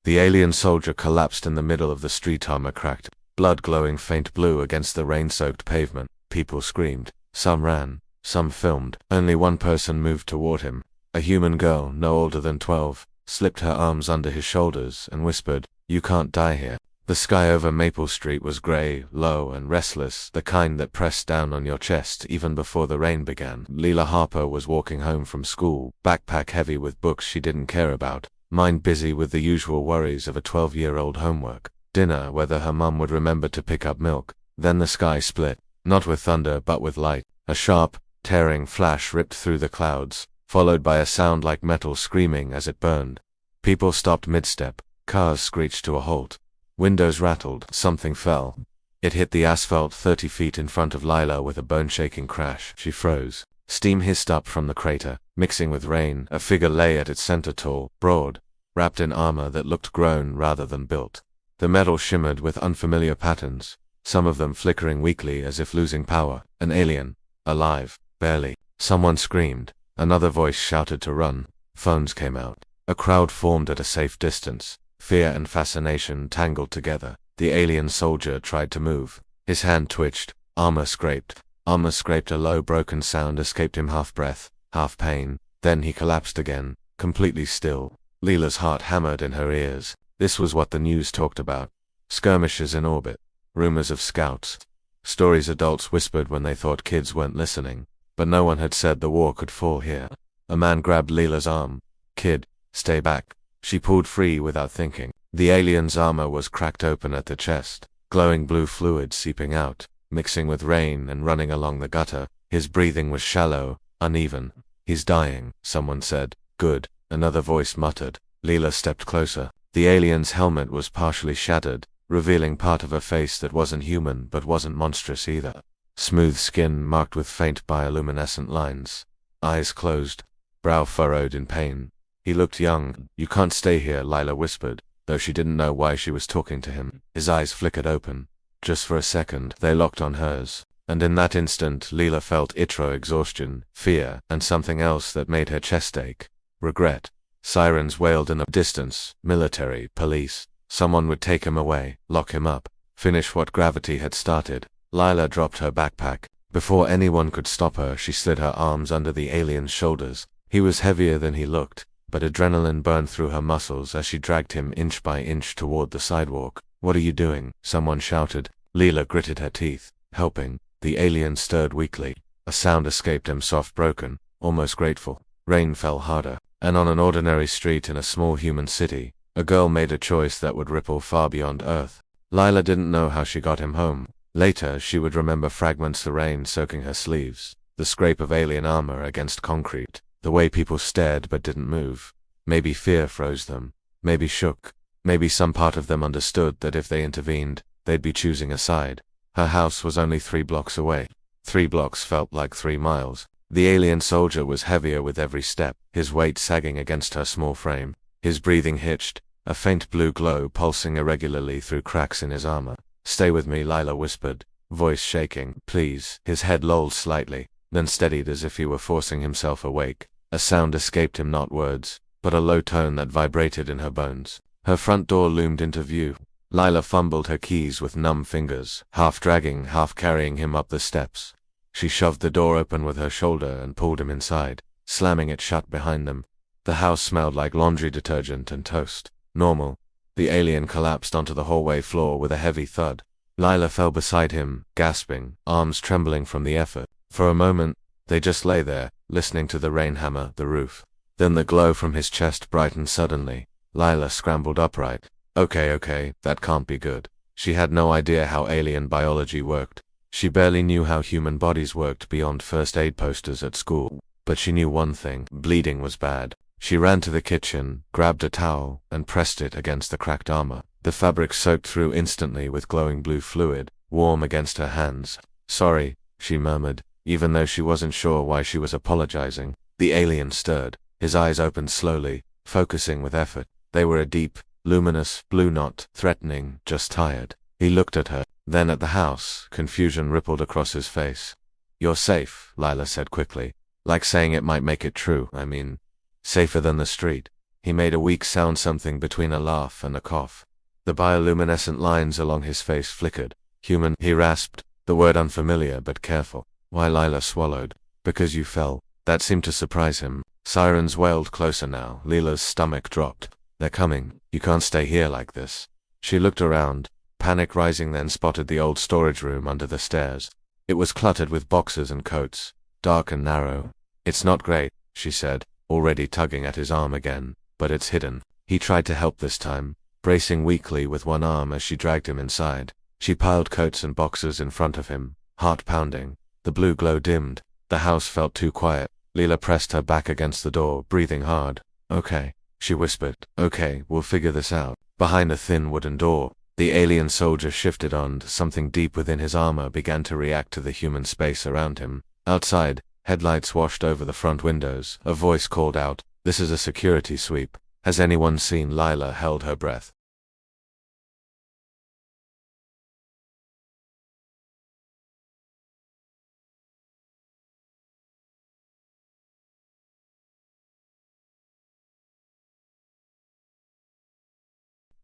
The alien soldier collapsed in the middle of the street, armor cracked, blood glowing faint blue against the rain-soaked pavement. People screamed. Some ran. Some filmed. Only one person moved toward him. A human girl, no older than 12, slipped her arms under his shoulders and whispered, "You can't die here." The sky over Maple Street was gray, low, and restless, the kind that pressed down on your chest even before the rain began. Leela Harper was walking home from school, backpack heavy with books she didn't care about, mind busy with the usual worries of a 12-year-old homework. Dinner, whether her mum would remember to pick up milk. Then the sky split, not with thunder but with light. A sharp, tearing flash ripped through the clouds, followed by a sound like metal screaming as it burned. People stopped mid-step. Cars screeched to a halt. Windows rattled. Something fell. It hit the asphalt 30 feet in front of Lila with a bone-shaking crash. She froze. Steam hissed up from the crater, mixing with rain. A figure lay at its center, tall, broad, wrapped in armor that looked grown rather than built. The metal shimmered with unfamiliar patterns, some of them flickering weakly as if losing power. An alien. Alive. Barely. Someone screamed. Another voice shouted to run. Phones came out. A crowd formed at a safe distance. Fear and fascination tangled together. The alien soldier tried to move. His hand twitched. Armor scraped. Armor scraped. A low broken sound escaped him, half breath, half pain. Then he collapsed again, completely still. Leela's heart hammered in her ears. This was what the news talked about. Skirmishes in orbit. Rumors of scouts. Stories adults whispered when they thought kids weren't listening. But no one had said the war could fall here. A man grabbed Leela's arm. "Kid, stay back." She pulled free without thinking. The alien's armor was cracked open at the chest, glowing blue fluid seeping out, mixing with rain and running along the gutter. His breathing was shallow, uneven. "He's dying," someone said. "Good," another voice muttered. Leela stepped closer. The alien's helmet was partially shattered, revealing part of a face that wasn't human but wasn't monstrous either. Smooth skin marked with faint bioluminescent lines. Eyes closed. Brow furrowed in pain. He looked young. "You can't stay here," Lila whispered, though she didn't know why she was talking to him. His eyes flickered open. Just for a second, they locked on hers. And in that instant, Leela felt exhaustion, fear, and something else that made her chest ache. Regret. Sirens wailed in the distance. Military, police. Someone would take him away, lock him up, finish what gravity had started. Lila dropped her backpack. Before anyone could stop her, she slid her arms under the alien's shoulders. He was heavier than he looked, but adrenaline burned through her muscles as she dragged him inch by inch toward the sidewalk. "What are you doing?" someone shouted. Leela gritted her teeth. "Helping." The alien stirred weakly. A sound escaped him, soft, broken, almost grateful. Rain fell harder, and on an ordinary street in a small human city, a girl made a choice that would ripple far beyond Earth. Lila didn't know how she got him home. Later, she would remember fragments of rain soaking her sleeves, the scrape of alien armor against concrete, the way people stared but didn't move. Maybe fear froze them. Maybe shook. Maybe some part of them understood that if they intervened, they'd be choosing a side. Her house was only 3 blocks away. 3 blocks felt like 3 miles. The alien soldier was heavier with every step, his weight sagging against her small frame. His breathing hitched, a faint blue glow pulsing irregularly through cracks in his armor. "Stay with me," Lila whispered, voice shaking. "Please." His head lolled slightly, then steadied as if he were forcing himself awake. A sound escaped him, not words, but a low tone that vibrated in her bones. Her front door loomed into view. Lila fumbled her keys with numb fingers, half dragging, half carrying him up the steps. She shoved the door open with her shoulder and pulled him inside, slamming it shut behind them. The house smelled like laundry detergent and toast. Normal. The alien collapsed onto the hallway floor with a heavy thud. Lila fell beside him, gasping, arms trembling from the effort. For a moment, they just lay there, listening to the rain hammer the roof. Then the glow from his chest brightened suddenly. Lila scrambled upright. Okay, that can't be good. She had no idea how alien biology worked. She barely knew how human bodies worked beyond first aid posters at school. But she knew one thing: bleeding was bad. She ran to the kitchen, grabbed a towel, and pressed it against the cracked armor. The fabric soaked through instantly with glowing blue fluid, warm against her hands. "Sorry," she murmured, even though she wasn't sure why she was apologizing. The alien stirred. His eyes opened slowly, focusing with effort. They were a deep, luminous blue, not threatening, just tired. He looked at her, then at the house. Confusion rippled across his face. "You're safe," Lila said quickly, like saying it might make it true. "I mean, safer than the street." He made a weak sound, something between a laugh and a cough. The bioluminescent lines along his face flickered. Human, he rasped, the word unfamiliar but careful. Why? Lila swallowed. Because you fell. That seemed to surprise him. Sirens wailed closer now. Lila's stomach dropped. They're coming. You can't stay here like this. She looked around, panic rising, then spotted the old storage room under the stairs. It was cluttered with boxes and coats, dark and narrow. It's not great, she said, already tugging at his arm again, but it's hidden. He tried to help this time, bracing weakly with one arm as she dragged him inside. She piled coats and boxes in front of him, heart pounding. The blue glow dimmed. The house felt too quiet. Lila pressed her back against the door, breathing hard. Okay, she whispered. Okay, we'll figure this out. Behind a thin wooden door, the alien soldier shifted on. Something deep within his armor began to react to the human space around him. Outside, headlights washed over the front windows. A voice called out, "This is a security sweep. Has anyone seen?" Lila held her breath.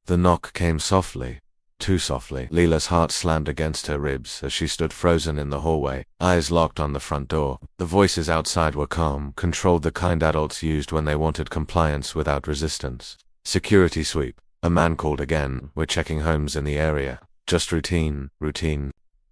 The knock came softly. Too softly. Lila's heart slammed against her ribs as she stood frozen in the hallway, eyes locked on the front door. The voices outside were calm, controlled, the kind adults used when they wanted compliance without resistance. "Security sweep," a man called again. "We're checking homes in the area. Just routine."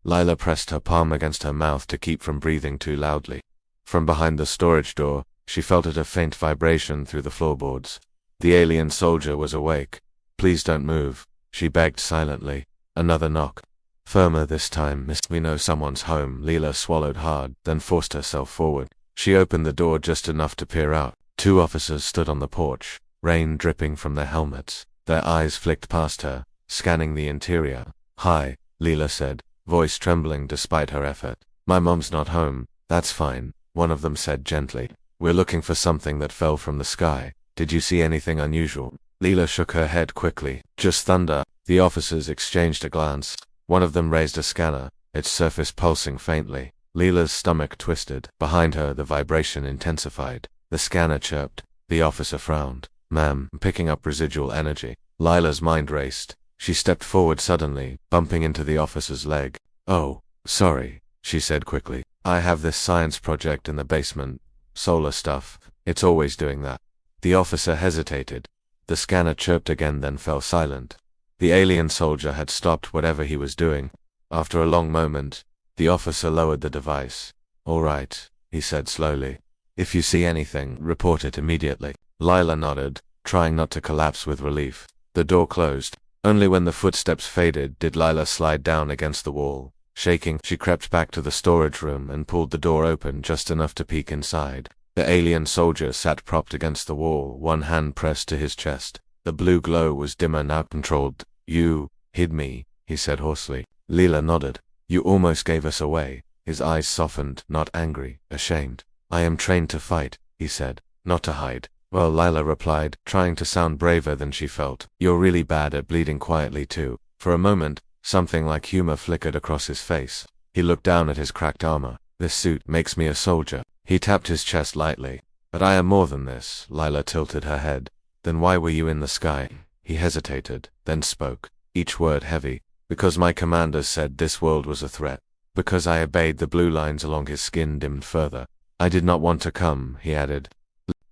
Lila pressed her palm against her mouth to keep from breathing too loudly. From behind the storage door, she felt a faint vibration through the floorboards. The alien soldier was awake. "Please don't move," she begged silently. Another knock. Firmer this time. "Miss, we know someone's home." Lila swallowed hard, then forced herself forward. She opened the door just enough to peer out. Two officers stood on the porch, rain dripping from their helmets. Their eyes flicked past her, scanning the interior. "Hi," Lila said, voice trembling despite her effort. "My mom's not home." "That's fine," one of them said gently. "We're looking for something that fell from the sky. Did you see anything unusual?" Lila shook her head quickly. "Just thunder." The officers exchanged a glance. One of them raised a scanner, its surface pulsing faintly. Lila's stomach twisted. Behind her, the vibration intensified. The scanner chirped. The officer frowned. "Ma'am," picking up residual energy. Lila's mind raced. She stepped forward suddenly, bumping into the officer's leg. "Oh, sorry," she said quickly. "I have this science project in the basement. Solar stuff. It's always doing that." The officer hesitated. The scanner chirped again, then fell silent. The alien soldier had stopped whatever he was doing. After a long moment, the officer lowered the device. "All right," he said slowly. "If you see anything, report it immediately." Lila nodded, trying not to collapse with relief. The door closed. Only when the footsteps faded did Lila slide down against the wall. Shaking, she crept back to the storage room and pulled the door open just enough to peek inside. The alien soldier sat propped against the wall, one hand pressed to his chest. The blue glow was dimmer now, controlled. "You hid me," he said hoarsely. Lila nodded. "You almost gave us away." His eyes softened, not angry, ashamed. "I am trained to fight," he said, "not to hide." "Well," Lila replied, trying to sound braver than she felt. "You're really bad at bleeding quietly too." For a moment, something like humor flickered across his face. He looked down at his cracked armor. "This suit makes me a soldier." He tapped his chest lightly. "But I am more than this." Lila tilted her head. "Then why were you in the sky?" He hesitated, then spoke, each word heavy. "Because my commanders said this world was a threat. Because I obeyed." The blue lines along his skin dimmed further. "I did not want to come," he added.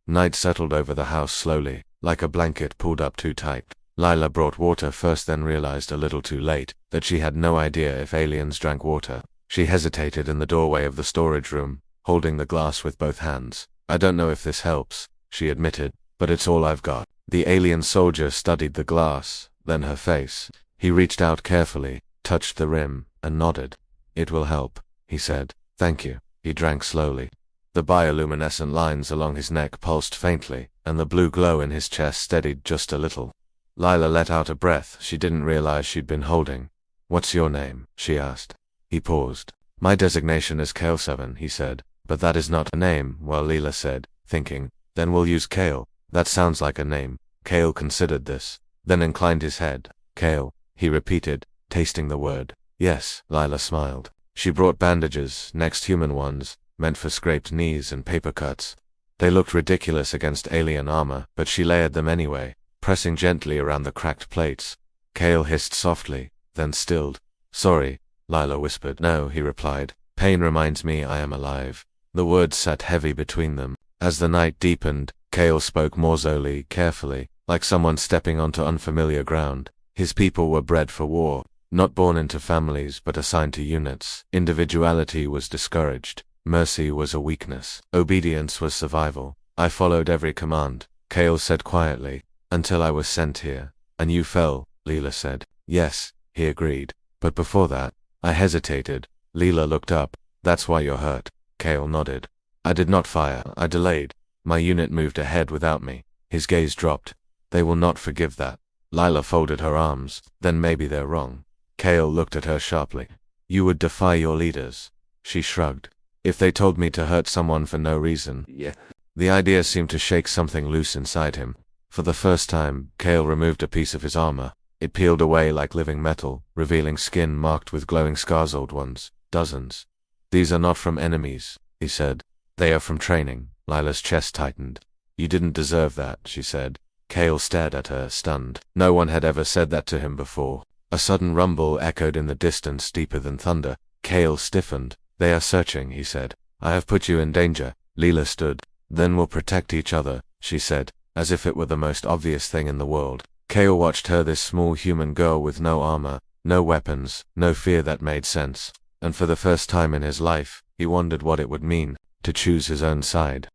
Night settled over the house slowly, like a blanket pulled up too tight. Lila brought water first, then realized a little too late that she had no idea if aliens drank water. She hesitated in the doorway of the storage room, holding the glass with both hands. "I don't know if this helps," she admitted, "but it's all I've got." The alien soldier studied the glass, then her face. He reached out carefully, touched the rim, and nodded. "It will help," he said. "Thank you." He drank slowly. The bioluminescent lines along his neck pulsed faintly, and the blue glow in his chest steadied just a little. Lila let out a breath she didn't realize she'd been holding. "What's your name?" she asked. He paused. "My designation is Kale 7, he said. "But that is not a name." "Well," Lila said, thinking, "then we'll use Kale. That sounds like a name." Kale considered this, then inclined his head. "Kale," he repeated, tasting the word. "Yes," Lila smiled. She brought bandages, next human ones, meant for scraped knees and paper cuts. They looked ridiculous against alien armor, but she layered them anyway, pressing gently around the cracked plates. Cale hissed softly, then stilled. "Sorry," Lila whispered. "No," he replied. "Pain reminds me I am alive." The words sat heavy between them. As the night deepened, Cale spoke more slowly, carefully, like someone stepping onto unfamiliar ground. His people were bred for war, not born into families but assigned to units. Individuality was discouraged. Mercy was a weakness. Obedience was survival. "I followed every command," Cale said quietly, "until I was sent here." "And you fell," Leela said. "Yes," he agreed. "But before that, I hesitated." Leela looked up. "That's why you're hurt." Cale nodded. "I did not fire. I delayed. My unit moved ahead without me." His gaze dropped. "They will not forgive that." Lila folded her arms. "Then maybe they're wrong." Cale looked at her sharply. "You would defy your leaders." She shrugged. "If they told me to hurt someone for no reason." Yeah. The idea seemed to shake something loose inside him. For the first time, Cale removed a piece of his armor. It peeled away like living metal, revealing skin marked with glowing scars, old ones. Dozens. "These are not from enemies," he said. "They are from training." Lila's chest tightened. "You didn't deserve that," she said. Cale stared at her, stunned. No one had ever said that to him before. A sudden rumble echoed in the distance, deeper than thunder. Cale stiffened. "They are searching," he said. "I have put you in danger." Leela stood. "Then we'll protect each other," she said, as if it were the most obvious thing in the world. Cale watched her, this small human girl with no armor, no weapons, no fear that made sense. And for the first time in his life, he wondered what it would mean to choose his own side.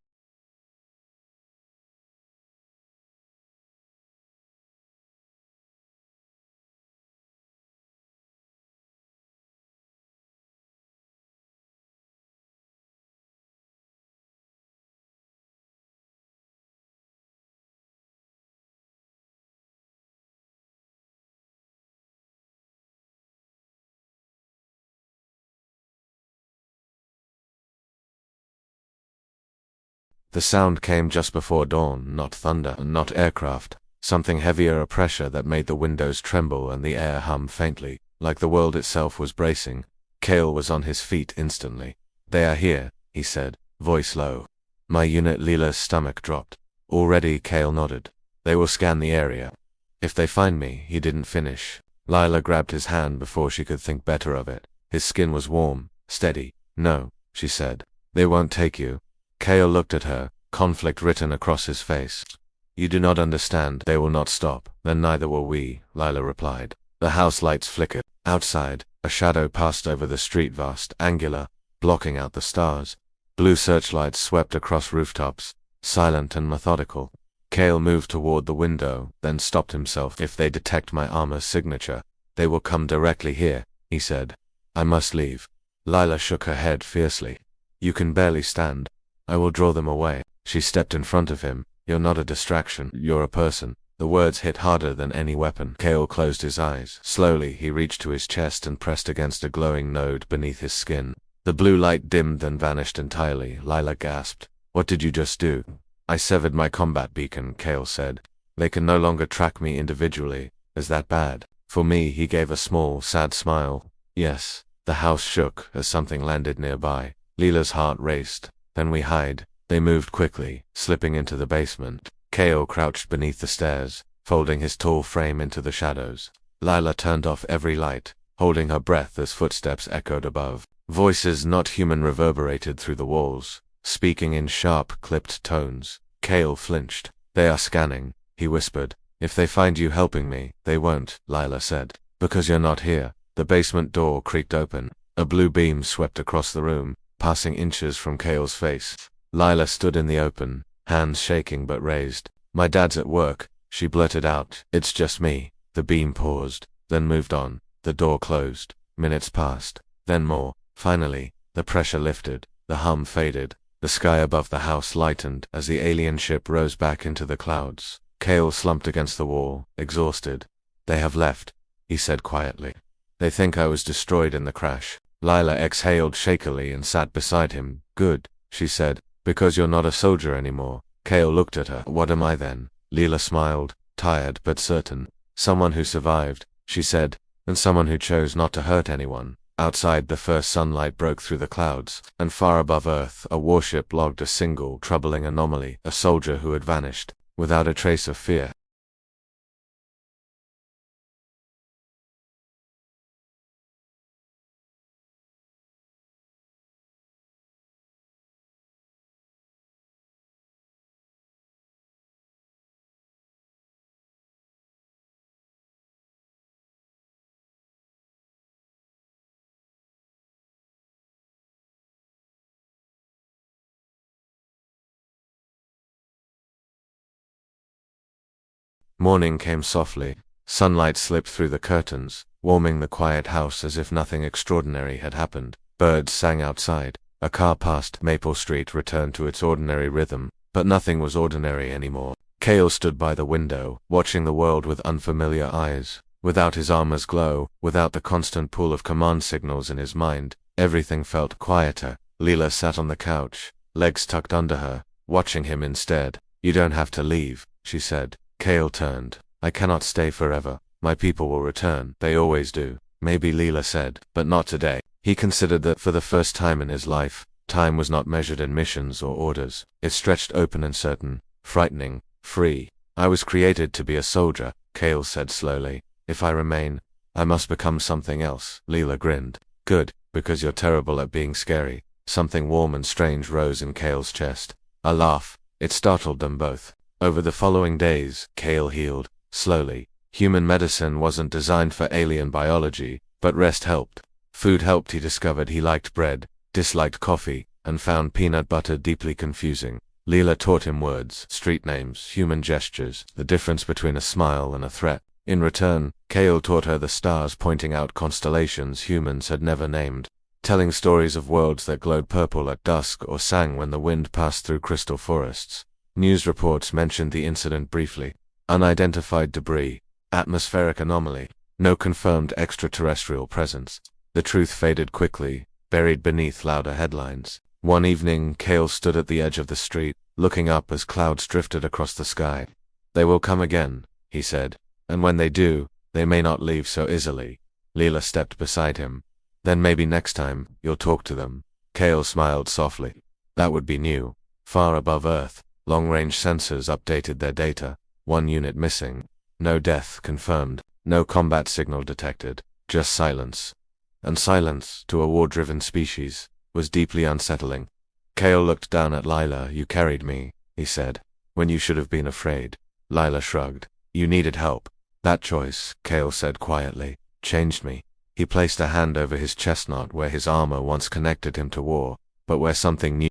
The sound came just before dawn, not thunder, not aircraft. Something heavier, a pressure that made the windows tremble and the air hum faintly, like the world itself was bracing. Cale was on his feet instantly. "They are here," he said, voice low. "My unit." Leela's stomach dropped. "Already?" Cale nodded. "They will scan the area. If they find me." He didn't finish. Lila grabbed his hand before she could think better of it. His skin was warm, steady. "No," she said. "They won't take you." Cale looked at her, conflict written across his face. "You do not understand. They will not stop." "Then neither will we," Lila replied. The house lights flickered. Outside, a shadow passed over the street, vast, angular, blocking out the stars. Blue searchlights swept across rooftops, silent and methodical. Cale moved toward the window, then stopped himself. "If they detect my armor signature, they will come directly here," he said. "I must leave." Lila shook her head fiercely. "You can barely stand. I will draw them away." She stepped in front of him. "You're not a distraction. You're a person." The words hit harder than any weapon. Cale closed his eyes. Slowly, he reached to his chest and pressed against a glowing node beneath his skin. The blue light dimmed then vanished entirely. Lila gasped. "What did you just do?" "I severed my combat beacon," Cale said. "They can no longer track me individually." "Is that bad?" "For me." He gave a small, sad smile. "Yes." The house shook as something landed nearby. Leela's heart raced. "Then we hide." They moved quickly, slipping into the basement. Cale crouched beneath the stairs, folding his tall frame into the shadows. Lila turned off every light, holding her breath as footsteps echoed above. Voices not human reverberated through the walls, speaking in sharp, clipped tones. Cale flinched. "They are scanning," he whispered. "If they find you helping me." "They won't," Lila said. "Because you're not here." The basement door creaked open. A blue beam swept across the room, passing inches from Cale's face. Lila stood in the open, hands shaking but raised. "My dad's at work," she blurted out. "It's just me." The beam paused, then moved on. The door closed. Minutes passed, then more. Finally, the pressure lifted. The hum faded. The sky above the house lightened as the alien ship rose back into the clouds. Cale slumped against the wall, exhausted. "They have left," he said quietly. "They think I was destroyed in the crash." Lila exhaled shakily and sat beside him. "Good," she said. "Because you're not a soldier anymore." Cale looked at her. "What am I then?" Leela smiled, tired but certain. "Someone who survived," she said, "and someone who chose not to hurt anyone." Outside, the first sunlight broke through the clouds, and far above Earth, a warship logged a single, troubling anomaly, a soldier who had vanished, without a trace of fear. Morning came softly. Sunlight slipped through the curtains, warming the quiet house as if nothing extraordinary had happened. Birds sang outside. A car passed. Maple Street returned to its ordinary rhythm, but nothing was ordinary anymore. Cale stood by the window, watching the world with unfamiliar eyes. Without his armor's glow, without the constant pool of command signals in his mind, everything felt quieter. Leela sat on the couch, legs tucked under her, watching him instead. "You don't have to leave," she said. Cale turned. "I cannot stay forever. My people will return. They always do." "Maybe," Leela said, "but not today." He considered that for the first time in his life, time was not measured in missions or orders. It stretched open and certain, frightening, free. "I was created to be a soldier," Cale said slowly. "If I remain, I must become something else." Leela grinned. "Good, because you're terrible at being scary." Something warm and strange rose in Cale's chest. A laugh. It startled them both. Over the following days, Cale healed, slowly. Human medicine wasn't designed for alien biology, but rest helped. Food helped. He discovered he liked bread, disliked coffee, and found peanut butter deeply confusing. Leela taught him words, street names, human gestures, the difference between a smile and a threat. In return, Cale taught her the stars, pointing out constellations humans had never named, telling stories of worlds that glowed purple at dusk or sang when the wind passed through crystal forests. News reports mentioned the incident briefly. Unidentified debris, atmospheric anomaly, no confirmed extraterrestrial presence. The truth faded quickly, buried beneath louder headlines. One evening, Cale stood at the edge of the street, looking up as clouds drifted across the sky. "They will come again," he said. "And when they do, they may not leave so easily." Leela stepped beside him. "Then maybe next time, you'll talk to them." Cale smiled softly. That would be new. Far above Earth, long-range sensors updated their data. One unit missing. No death confirmed. No combat signal detected. Just silence. And silence, to a war-driven species, was deeply unsettling. Cale looked down at Lila. "You carried me," he said, "when you should have been afraid." Lila shrugged. "You needed help. That choice," Cale said quietly, "changed me." He placed a hand over his chestnut where his armor once connected him to war, but where something new